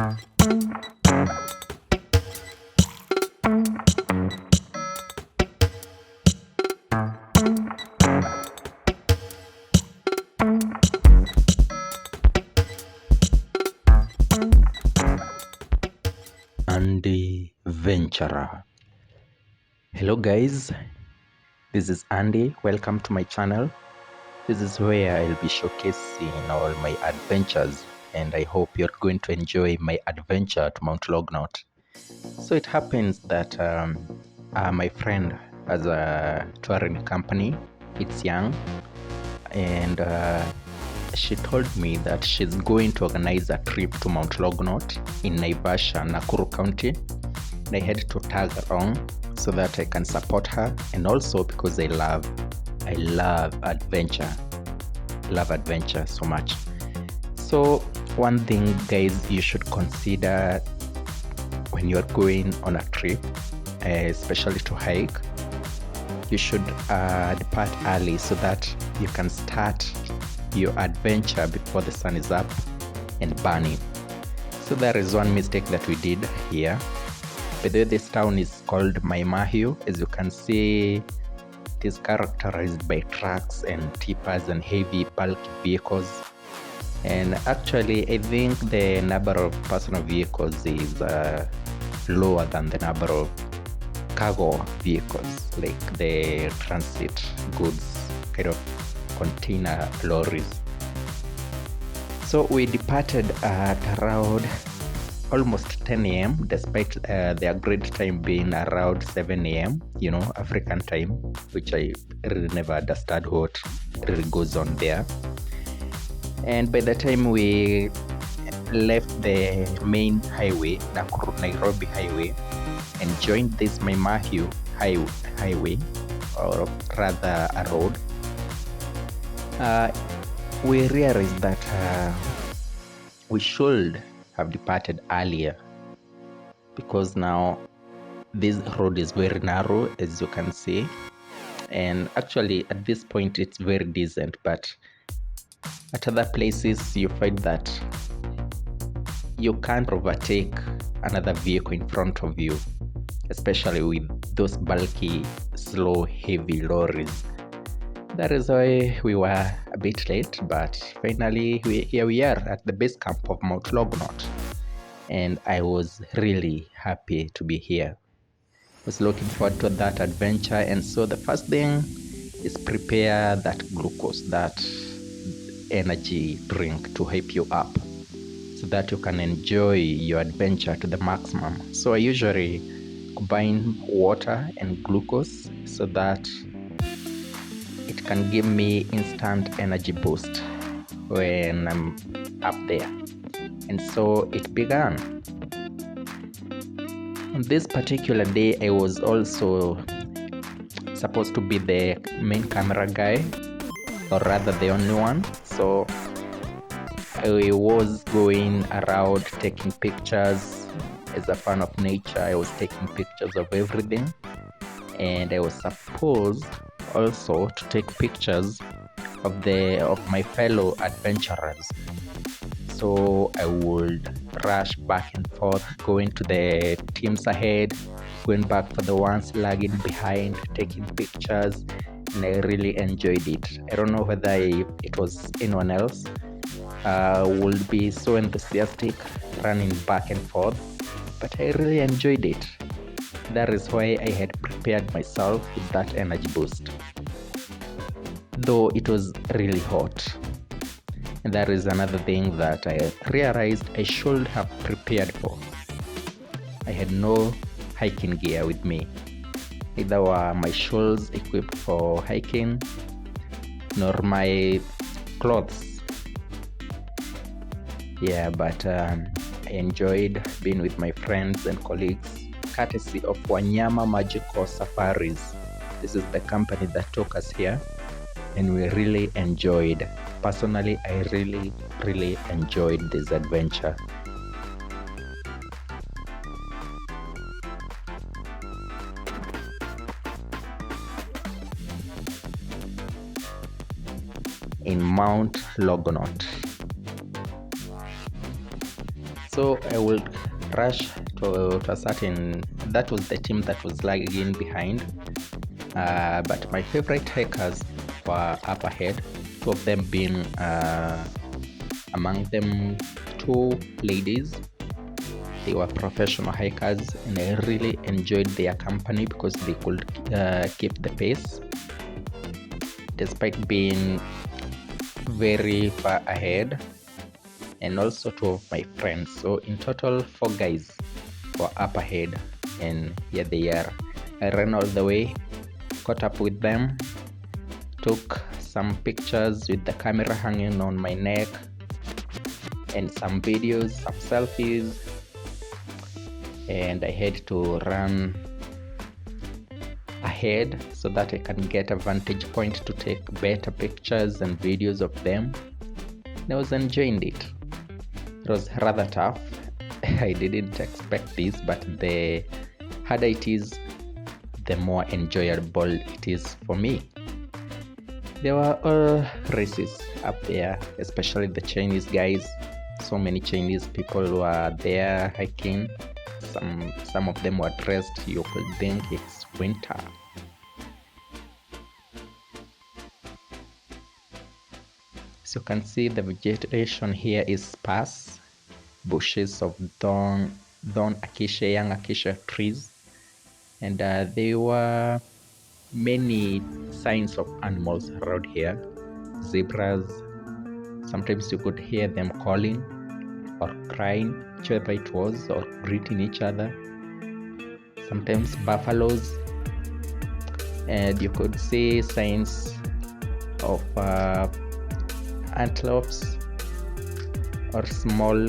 Andy Venturer. Hello guys, this is Andy. Welcome to my channel. This is where I'll be showcasing all my adventures, and I hope you're going to enjoy my adventure to Mount Longonot. So it happens that my friend has a touring company. It's young, and she told me that she's going to organize a trip to Mount Longonot in Naivasha, Nakuru County. And I had to tag along so that I can support her, and also because I love adventure. Love adventure so much. So one thing, guys, you should consider when you're going on a trip, especially to hike, you should depart early so that you can start your adventure before the sun is up and burning. So there is one mistake that we did here. By the way, this town is called Maimahiu. As you can see, it is characterized by trucks and tippers and heavy bulky vehicles. And actually, I think the number of personal vehicles is lower than the number of cargo vehicles, like the transit goods kind of container lorries. So we departed at around almost 10 a.m. despite the agreed time being around 7 a.m. African time, which I really never understood what really goes on there. And by the time we left the main highway, Nairobi highway, and joined this Maimahiu highway, or rather a road, we realized that we should have departed earlier, because now this road is very narrow, as you can see, and actually at this point it's very decent, but at other places you find that you can't overtake another vehicle in front of you, especially with those bulky, slow, heavy lorries. That is why we were a bit late, but finally here we are at the base camp of Mount Longonot, and I was really happy to be here. I was looking forward to that adventure, and so the first thing is prepare that glucose, that energy drink to hype you up so that you can enjoy your adventure to the maximum. So I usually combine water and glucose so that it can give me instant energy boost when I'm up there. And so it began. On this particular day, I was also supposed to be the main camera guy, or rather the only one. So I was going around taking pictures. As a fan of nature, I was taking pictures of everything, and I was supposed also to take pictures of my fellow adventurers. So I would rush back and forth, going to the teams ahead, going back for the ones lagging behind, taking pictures, and I really enjoyed it. I don't know whether it was anyone else would be so enthusiastic running back and forth, but I really enjoyed it. That is why I had prepared myself with that energy boost, though it was really hot. And that is another thing that I realized I should have prepared for. I had no hiking gear with me. Neither were my shoes equipped for hiking, nor my clothes. Yeah, but I enjoyed being with my friends and colleagues, courtesy of Wanyama Magical Safaris. This is the company that took us here, and we really enjoyed. Personally, I really enjoyed this adventure. In Mount Longonot. So I would rush to a certain, that was the team that was lagging behind, but my favorite hikers were up ahead, two of them being among them two ladies. They were professional hikers and I really enjoyed their company because they could keep the pace despite being very far ahead, and also two of my friends. So in total, 4 guys were up ahead, and here they are. I ran all the way, caught up with them, took some pictures with the camera hanging on my neck, and some videos, some selfies, and I had to run ahead so that I can get a vantage point to take better pictures and videos of them. And I was enjoying it. It was rather tough. I didn't expect this, but the harder it is, the more enjoyable it is for me. There were all races up there, especially the Chinese guys. So many Chinese people were there hiking. Some of them were dressed, you could think it's winter. So you can see the vegetation here is sparse, bushes of young acacia trees, and there were many signs of animals around here. Zebras, sometimes you could hear them calling or crying, whichever it was, or greeting each other. Sometimes buffaloes, and you could see signs of antelopes or small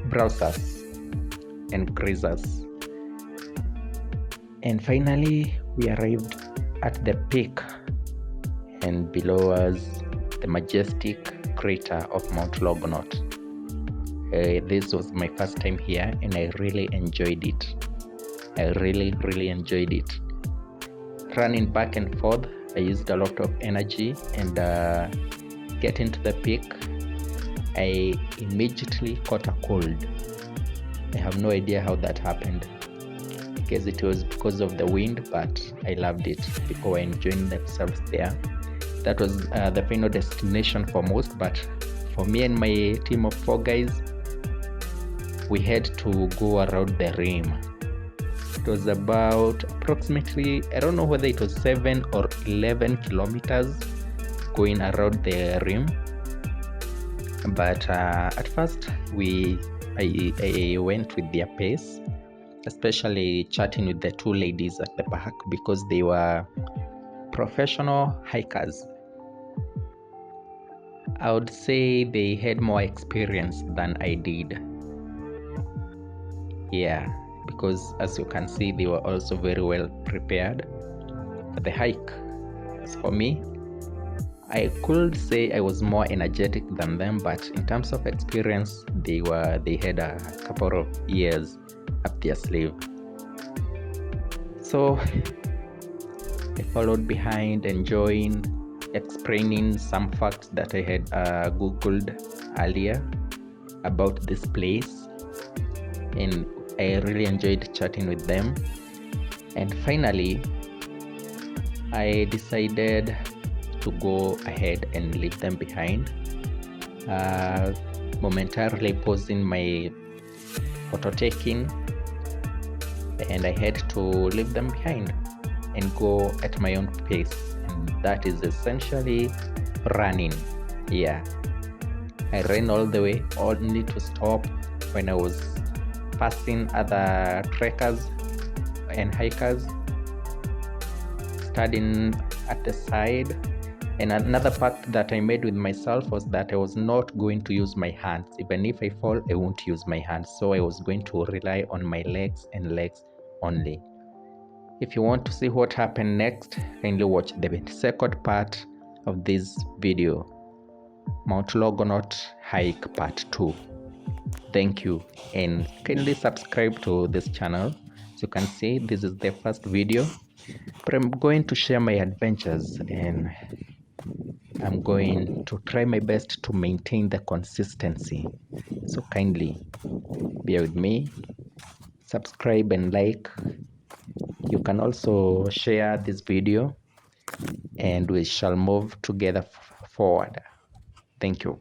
browsers and grazers. And finally we arrived at the peak, and below us the majestic crater of Mount Longonot. This was my first time here and I really enjoyed it. I really enjoyed it. Running back and forth, I used a lot of energy, and getting to the peak, I immediately caught a cold. I have no idea how that happened. I guess it was because of the wind, but I loved it. People were enjoying themselves there. That was the final destination for most, but for me and my team of 4 guys, we had to go around the rim. It was about approximately, I don't know whether it was 7 or 11 kilometers going around the rim. But at first I went with their pace, especially chatting with the 2 ladies at the back because they were professional hikers. I would say they had more experience than I did. Yeah, because as you can see, they were also very well prepared for the hike. As for me, I could say I was more energetic than them, but in terms of experience, they had a couple of years up their sleeve. So I followed behind, enjoying, explaining some facts that I had googled earlier about this place, and I really enjoyed chatting with them. And finally I decided to go ahead and leave them behind, momentarily pausing my photo taking, and I had to leave them behind and go at my own pace, and that is essentially running. Yeah, I ran all the way, only to stop when I was passing other trekkers and hikers standing at the side. And another pact that I made with myself was that I was not going to use my hands. Even if I fall, I won't use my hands. So I was going to rely on my legs and legs only. If you want to see what happened next, kindly watch the second part of this video, Mount Longonot Hike Part 2. Thank you, and kindly subscribe to this channel. As you can see, this is the first video, but I'm going to share my adventures, and I'm going to try my best to maintain the consistency. So kindly bear with me, subscribe and like. You can also share this video and we shall move together forward. Thank you.